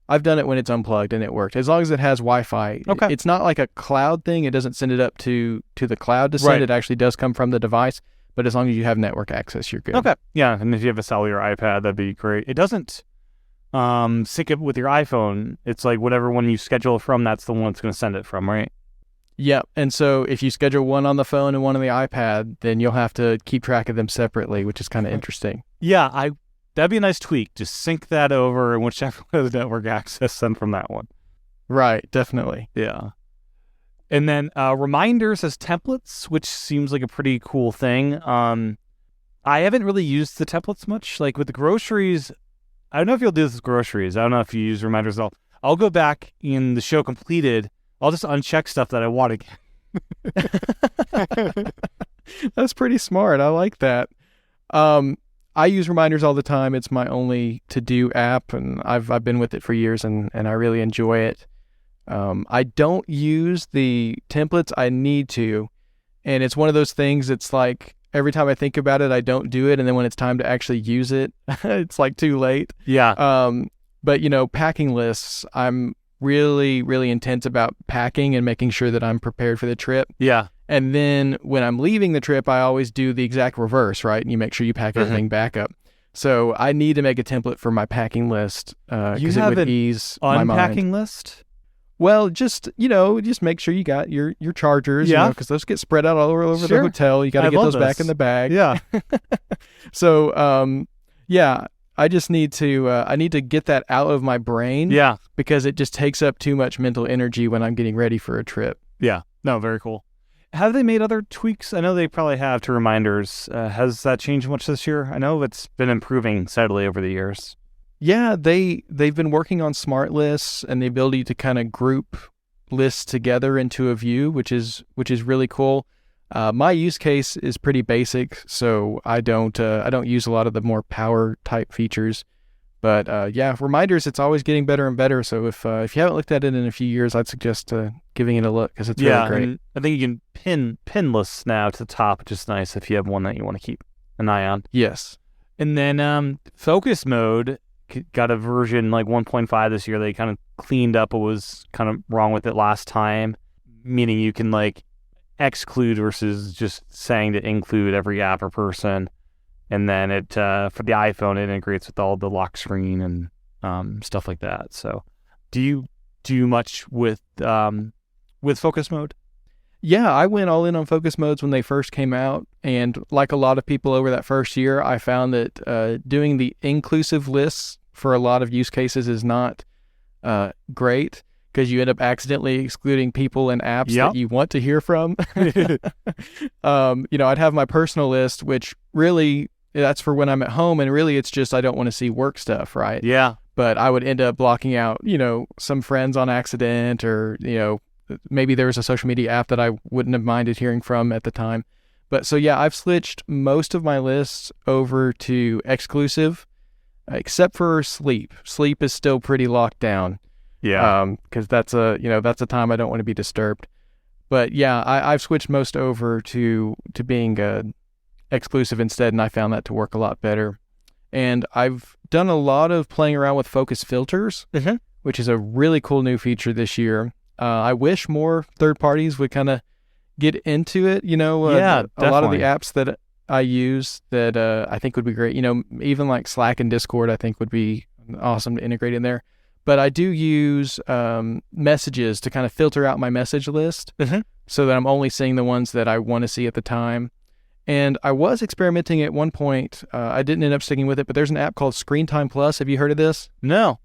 I've done it when it's unplugged and it worked. As long as it has Wi-Fi. Okay. It's not like a cloud thing. It doesn't send it up to the cloud to send. Right. It actually does come from the device. But as long as you have network access, you're good. Okay. Yeah, and if you have a cellular iPad, that'd be great. It doesn't sync it with your iPhone. It's like whatever one you schedule from, that's the one it's going to send it from, right? Yeah, and so if you schedule one on the phone and one on the iPad, then you'll have to keep track of them separately, which is kind of interesting. Yeah, that'd be a nice tweak. Just sync that over and whichever has network access, send from that one. Right, definitely. Yeah. And then reminders as templates, which seems like a pretty cool thing. I haven't really used the templates much. Like with the groceries, I don't know if you'll do this with groceries. I don't know if you use reminders at all. I'll go back in the show completed. I'll just uncheck stuff that I want again. That's pretty smart. I like that. I use reminders all the time. It's my only to-do app, and I've been with it for years, and I really enjoy it. I don't use the templates. I need to, and it's one of those things. It's like every time I think about it, I don't do it, and then when it's time to actually use it, it's like too late. Yeah. But packing lists, I'm really, really intense about packing and making sure that I'm prepared for the trip. Yeah. And then when I'm leaving the trip, I always do the exact reverse, right? And you make sure you pack everything back up. So I need to make a template for my packing list because it would ease my mind. Unpacking list? Well, just make sure you got your chargers, because those get spread out all over the hotel. You got to get those back in the bag. Yeah. So, I just need to get that out of my brain. Yeah. Because it just takes up too much mental energy when I'm getting ready for a trip. Yeah. No, very cool. Have they made other tweaks? I know they probably have to reminders. Has that changed much this year? I know it's been improving steadily over the years. Yeah, they've been working on smart lists and the ability to kind of group lists together into a view, which is really cool. My use case is pretty basic, so I don't use a lot of the more power type features. But reminders, it's always getting better and better. So if you haven't looked at it in a few years, I'd suggest giving it a look because it's really great. And I think you can pin lists now to the top, which is nice if you have one that you want to keep an eye on. Yes. And then focus mode got a version like 1.5 this year. They kind of cleaned up what was kind of wrong with it last time, meaning you can like exclude versus just saying to include every app or person. And then it for the iPhone, it integrates with all the lock screen and stuff like that. So, do you do much with focus mode? Yeah, I went all in on focus modes when they first came out, and like a lot of people over that first year, I found that doing the inclusive lists for a lot of use cases is not great because you end up accidentally excluding people and apps that you want to hear from. I'd have my personal list, which really that's for when I'm at home, and really it's just I don't want to see work stuff, right? Yeah. But I would end up blocking out, some friends on accident, or maybe there was a social media app that I wouldn't have minded hearing from at the time. But so yeah, I've switched most of my lists over to exclusive, except for sleep. Sleep is still pretty locked down. Yeah. Because that's a time I don't want to be disturbed. But yeah, I've switched most over to being exclusive instead, and I found that to work a lot better. And I've done a lot of playing around with focus filters, which is a really cool new feature this year. I wish more third parties would kind of get into it. Yeah, a lot of the definitely. apps that I use that I think would be great. Even like Slack and Discord, I think would be awesome to integrate in there. But I do use messages to kind of filter out my message list so that I'm only seeing the ones that I want to see at the time. And I was experimenting at one point. I didn't end up sticking with it, but there's an app called ScreenTime Plus. Have you heard of this? No.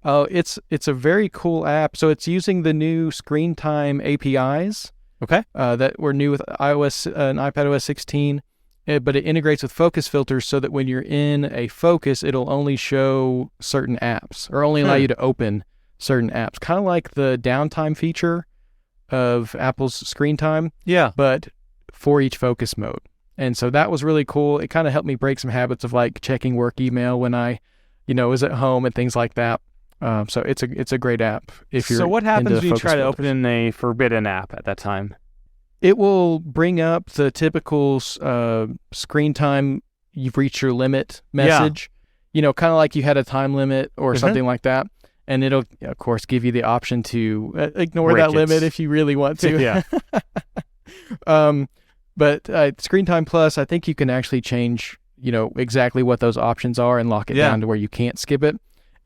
Oh, it's a very cool app. So it's using the new ScreenTime APIs. Okay. That were new with iOS and iPadOS 16. But it integrates with focus filters so that when you're in a focus, it'll only show certain apps or only allow you to open certain apps. Kind of like the downtime feature of Apple's Screen Time, but for each focus mode. And so that was really cool. It kind of helped me break some habits of like checking work email when I, was at home and things like that. So it's a great app if you're. So what happens into when you focus try to filters. open in a forbidden app at that time? It will bring up the typical screen time, you've reached your limit message, kind of like you had a time limit or something like that. And it'll, of course, give you the option to ignore that limit if you really want to. Yeah. But ScreenTime Plus, I think you can actually change, exactly what those options are and lock it down to where you can't skip it.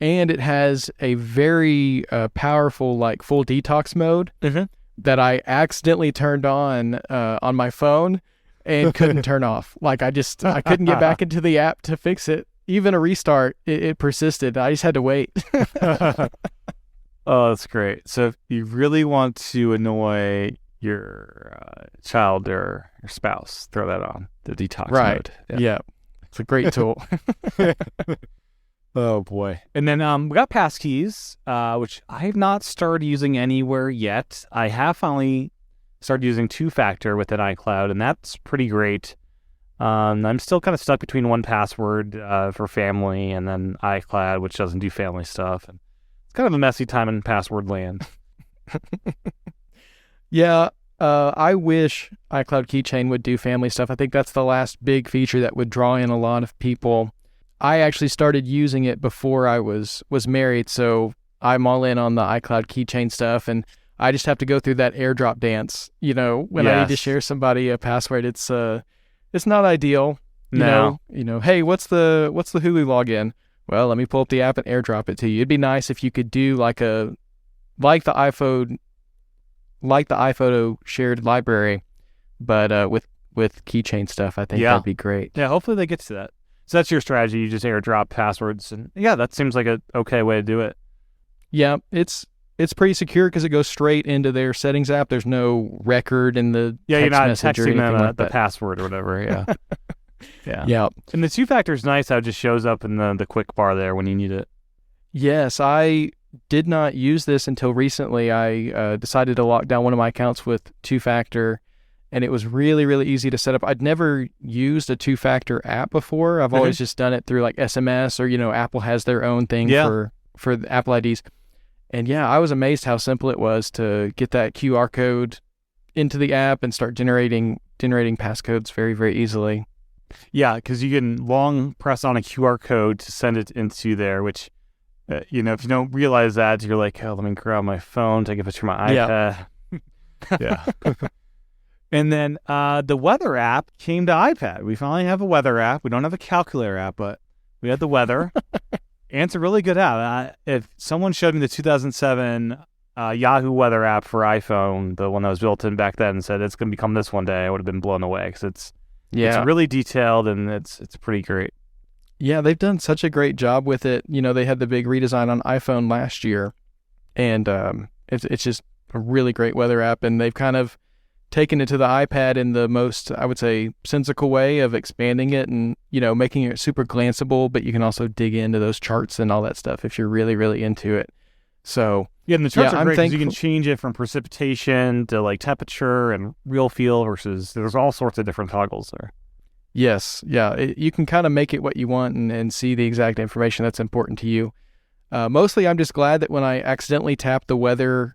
And it has a very powerful, like, full detox mode. That I accidentally turned on my phone and couldn't turn off. Like I couldn't get back into the app to fix it. Even a restart, it persisted. I just had to wait. Oh, that's great. So if you really want to annoy your child or your spouse, throw that on, the detox mode. Yeah. It's a great tool. Oh boy. And then we got passkeys, which I have not started using anywhere yet. I have finally started using two-factor within iCloud, and that's pretty great. I'm still kind of stuck between 1Password for family and then iCloud, which doesn't do family stuff. And it's kind of a messy time in password land. Yeah, I wish iCloud Keychain would do family stuff. I think that's the last big feature that would draw in a lot of people. I actually started using it before I was married, so I'm all in on the iCloud Keychain stuff, and I just have to go through that airdrop dance. When I need to share somebody a password, it's not ideal. Hey, what's the Hulu login? Well, let me pull up the app and airdrop it to you. It'd be nice if you could do like the iPhoto shared library, but with keychain stuff. I think that'd be great. Yeah, hopefully they get to that. So that's your strategy. You just airdrop passwords, and that seems like a okay way to do it. Yeah, it's pretty secure because it goes straight into their settings app. There's no record in the you're not message or texting them like the that. password or whatever. Yeah. Yeah. And the two-factor is nice how it just shows up in the quick bar there when you need it. Yes, I did not use this until recently. I decided to lock down one of my accounts with two-factor. And it was really, really easy to set up. I'd never used a two-factor app before. I've always just done it through like SMS or, Apple has their own thing for the Apple IDs. And I was amazed how simple it was to get that QR code into the app and start generating passcodes very, very easily. Yeah, because you can long press on a QR code to send it into there, which, if you don't realize that, you're like, oh, let me grab my phone, take a picture of my iPad. Yeah. And then the weather app came to iPad. We finally have a weather app. We don't have a calculator app, but we had the weather. And it's a really good app. If someone showed me the 2007 Yahoo weather app for iPhone, the one that was built in back then, and said it's going to become this one day, I would have been blown away because it's really detailed and it's pretty great. Yeah, they've done such a great job with it. They had the big redesign on iPhone last year, and it's just a really great weather app, and they've kind of taken it to the iPad in the most, I would say, sensical way of expanding it and, making it super glanceable, but you can also dig into those charts and all that stuff if you're really, really into it. So, and the charts are great because you can change it from precipitation to like temperature and real feel versus there's all sorts of different toggles there. Yes. Yeah. You can kind of make it what you want and see the exact information that's important to you. Mostly, I'm just glad that when I accidentally tap the weather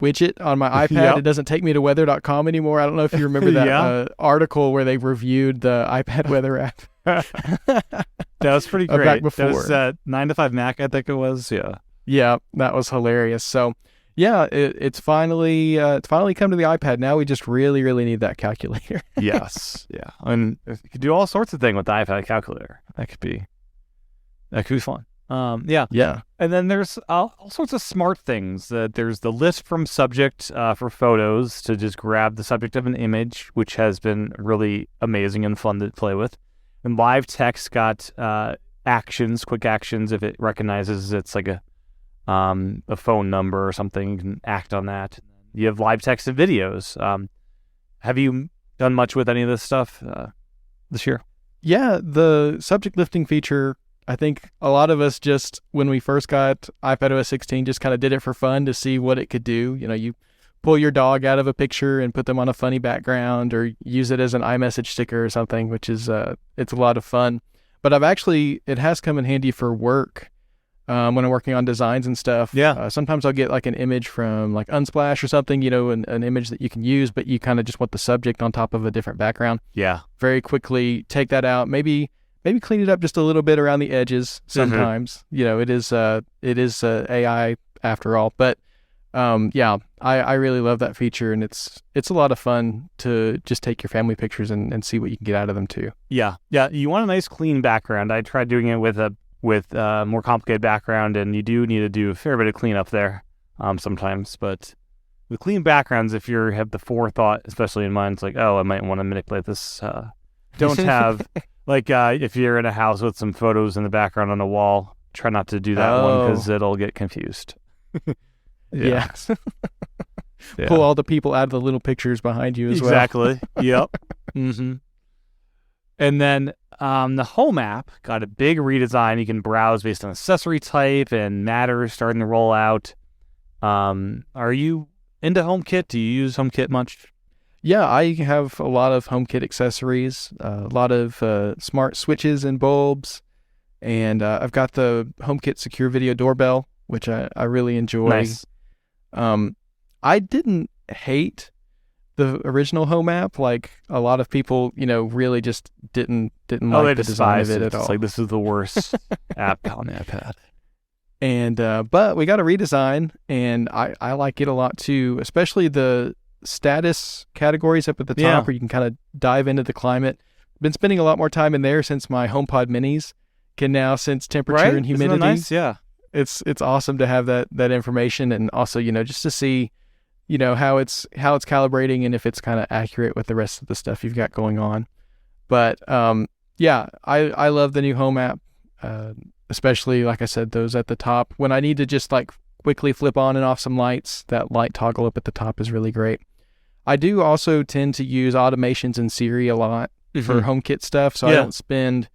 widget on my iPad, it doesn't take me to weather.com anymore. I don't know if you remember that article where they reviewed the iPad weather app. That was pretty great. Back before. That was 9 to 5 Mac, I think it was. Yeah. Yeah, that was hilarious. So, yeah, it's finally come to the iPad. Now we just really, really need that calculator. Yes. Yeah. And you could do all sorts of things with the iPad calculator. That could be fun. Yeah. And then there's all sorts of smart things. There's the list from subject for photos to just grab the subject of an image, which has been really amazing and fun to play with. And live text got actions, quick actions. If it recognizes it's like a phone number or something, you can act on that. You have live text and videos. Have you done much with any of this stuff this year? Yeah, the subject lifting feature, I think a lot of us just, when we first got iPadOS 16, just kind of did it for fun to see what it could do. You know, you pull your dog out of a picture and put them on a funny background, or use it as an iMessage sticker or something, which is, it's a lot of fun. But it has come in handy for work when I'm working on designs and stuff. Yeah. Sometimes I'll get like an image from like Unsplash or something, you know, an image that you can use, but you kind of just want the subject on top of a different background. Yeah. Very quickly take that out. Maybe clean it up just a little bit around the edges sometimes. You know, it is AI after all. But I really love that feature, and it's a lot of fun to just take your family pictures and see what you can get out of them too. Yeah. You want a nice clean background. I tried doing it with a more complicated background, and you do need to do a fair bit of cleanup there sometimes. But with clean backgrounds, if you have the forethought, especially in mind, it's like, oh, I might want to manipulate this. Don't have... Like, if you're in a house with some photos in the background on a wall, try not to do that one because it'll get confused. Yeah. Pull all the people out of the little pictures behind you as well. Exactly. Yep. Mm-hmm. And then the Home app got a big redesign. You can browse based on accessory type, and Matter is starting to roll out. Are you into HomeKit? Do you use HomeKit much? Yeah, I have a lot of HomeKit accessories, a lot of smart switches and bulbs, and I've got the HomeKit secure video doorbell, which I really enjoy. Nice. I didn't hate the original Home app. Like a lot of people, you know, really just didn't like the design of it at all. It's like, this is the worst app on the iPad. And but we got a redesign, and I like it a lot too, especially the status categories up at the top where you can kind of dive into the climate. Been spending a lot more time in there since my HomePod minis can now sense temperature and humidity. Isn't that nice? Yeah. It's awesome to have that information, and also, you know, just to see, you know, how it's calibrating and if it's kind of accurate with the rest of the stuff you've got going on. But I love the new Home app, especially, like I said, those at the top. When I need to just like quickly flip on and off some lights, that light toggle up at the top is really great. I do also tend to use automations in Siri a lot for HomeKit stuff, so I don't spend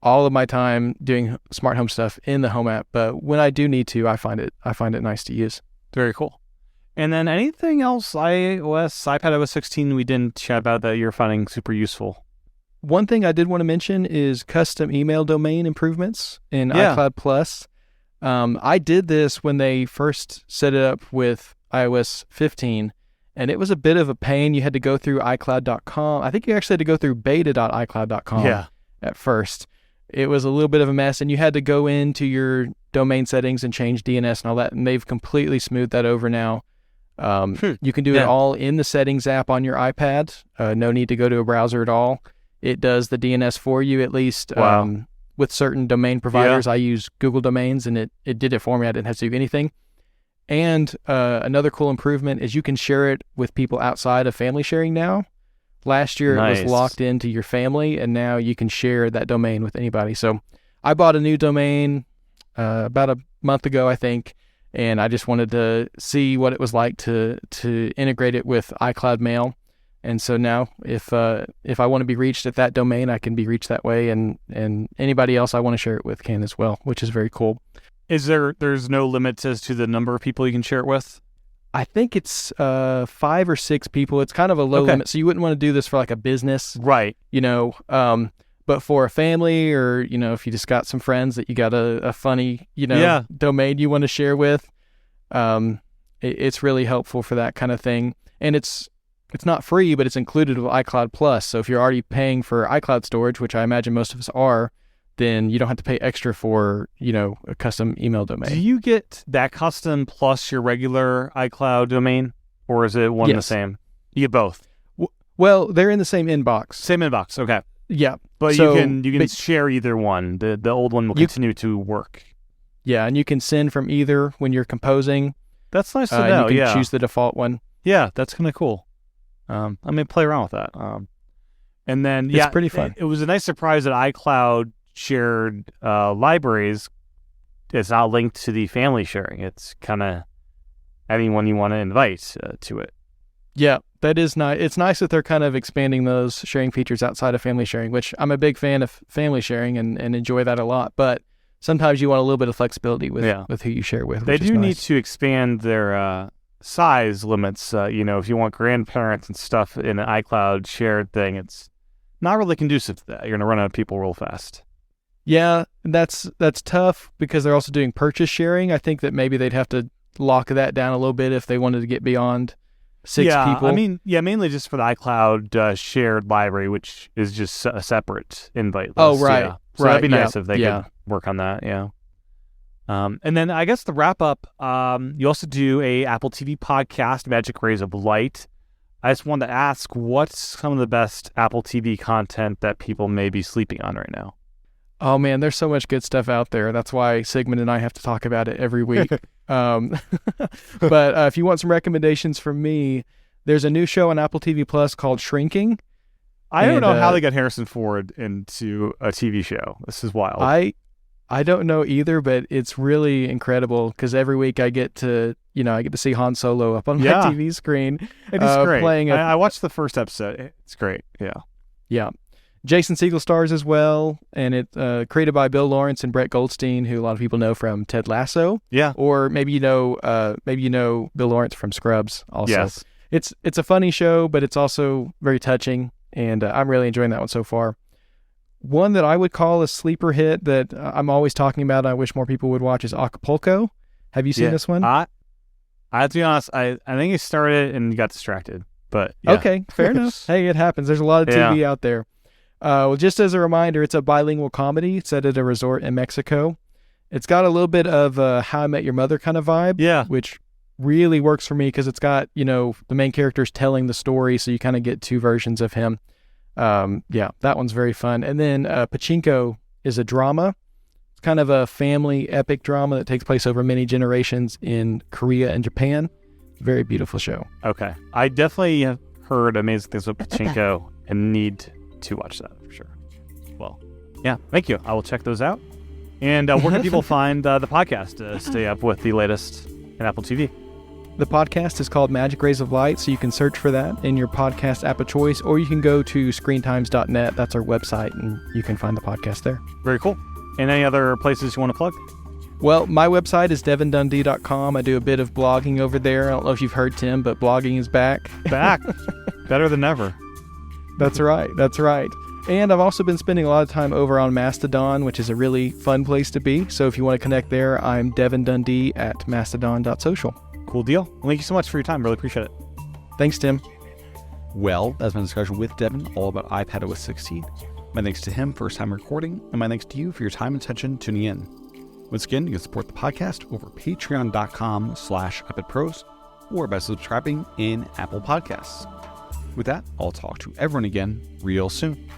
all of my time doing smart home stuff in the Home app, but when I do need to, I find it nice to use. Very cool. And then anything else iPadOS 16 we didn't chat about that you're finding super useful? One thing I did want to mention is custom email domain improvements in iCloud Plus. I did this when they first set it up with iOS 15, and it was a bit of a pain. You had to go through iCloud.com. I think you actually had to go through beta.iCloud.com at first. It was a little bit of a mess, and you had to go into your domain settings and change DNS and all that, and they've completely smoothed that over now. You can do it all in the settings app on your iPad. No need to go to a browser at all. It does the DNS for you, at least. With certain domain providers, I use Google Domains, and it did it for me. I didn't have to do anything. And another cool improvement is you can share it with people outside of family sharing now. Last year, it was locked into your family, and now you can share that domain with anybody. So I bought a new domain about a month ago, I think, and I just wanted to see what it was like to integrate it with iCloud Mail. And so now if I want to be reached at that domain, I can be reached that way, and anybody else I want to share it with can as well, which is very cool. There's no limit as to the number of people you can share it with? I think it's 5 or 6 people. It's kind of a low limit, so you wouldn't want to do this for like a business. Right. You know, But for a family, or, if you just got some friends that you got a funny, domain you want to share with, it's really helpful for that kind of thing. And it's not free, but it's included with iCloud Plus. So if you're already paying for iCloud storage, which I imagine most of us are, then you don't have to pay extra for, a custom email domain. Do you get that custom plus your regular iCloud domain, or is it one and the same? You get both. Well, they're in the same inbox. Same inbox, okay. Yeah. But you can share either one. The old one will continue to work. Yeah, and you can send from either when you're composing. That's nice to know. You can choose the default one. Yeah, that's kind of cool. I may play around with that. And then, it's pretty fun. It was a nice surprise that iCloud shared libraries. It's not linked to the family sharing. It's kind of anyone you want to invite to it. Yeah, that is nice. It's nice that they're kind of expanding those sharing features outside of family sharing, which I'm a big fan of family sharing and enjoy that a lot. But sometimes you want a little bit of flexibility with who you share with. They do need to expand their size limits. If you want grandparents and stuff in an iCloud shared thing, it's not really conducive to that. You're going to run out of people real fast. Yeah, that's tough because they're also doing purchase sharing. I think that maybe they'd have to lock that down a little bit if they wanted to get beyond 6 people. I mean, mainly just for the iCloud shared library, which is just a separate invite list. Oh, right. Yeah. So that'd be nice if they could work on that, and then I guess the wrap up, you also do a Apple TV podcast, Magic Rays of Light. I just wanted to ask, what's some of the best Apple TV content that people may be sleeping on right now? Oh, man, there's so much good stuff out there. That's why Sigmund and I have to talk about it every week. But if you want some recommendations from me, there's a new show on Apple TV Plus called Shrinking. I don't know how they got Harrison Ford into a TV show. This is wild. I don't know either, but it's really incredible because every week I get to see Han Solo up on my TV screen. It is great. Playing I watched the first episode. It's great. Yeah. Jason Segel stars as well, and it's created by Bill Lawrence and Brett Goldstein, who a lot of people know from Ted Lasso. Yeah. Or maybe you know Bill Lawrence from Scrubs also. Yes. It's a funny show, but it's also very touching, and I'm really enjoying that one so far. One that I would call a sleeper hit that I'm always talking about, I wish more people would watch, is Acapulco. Have you seen this one? I have to be honest, I think I started and got distracted, but yeah. Okay, fair enough. Hey, it happens. There's a lot of TV out there. Well, just as a reminder, it's a bilingual comedy set at a resort in Mexico. It's got a little bit of a How I Met Your Mother kind of vibe, which really works for me because it's got, the main character's telling the story, so you kind of get two versions of him. That one's very fun. And then Pachinko is a drama. It's kind of a family epic drama that takes place over many generations in Korea and Japan. Very beautiful show. Okay. I definitely have heard amazing things about Pachinko and need to watch that for sure. Well, thank you. I will check those out. And where can people find the podcast to stay up with the latest in Apple TV? The podcast is called Magic Rays of Light, so you can search for that in your podcast app of choice, or you can go to screenTimes.net. That's our website, and you can find the podcast there. Very cool. And any other places you want to plug? Well, my website is devondundee.com. I do a bit of blogging over there. I don't know if you've heard, Tim, but blogging is back. Better than ever. That's right. And I've also been spending a lot of time over on Mastodon, which is a really fun place to be. So if you want to connect there, I'm Devon Dundee at mastodon.social. Cool deal. Well, thank you so much for your time. Really appreciate it. Thanks, Tim. Well, that's my discussion with Devon all about iPadOS 16. My thanks to him for his time recording, and my thanks to you for your time and attention tuning in. Once again, you can support the podcast over patreon.com/iPadPros or by subscribing in Apple Podcasts. With that, I'll talk to everyone again real soon.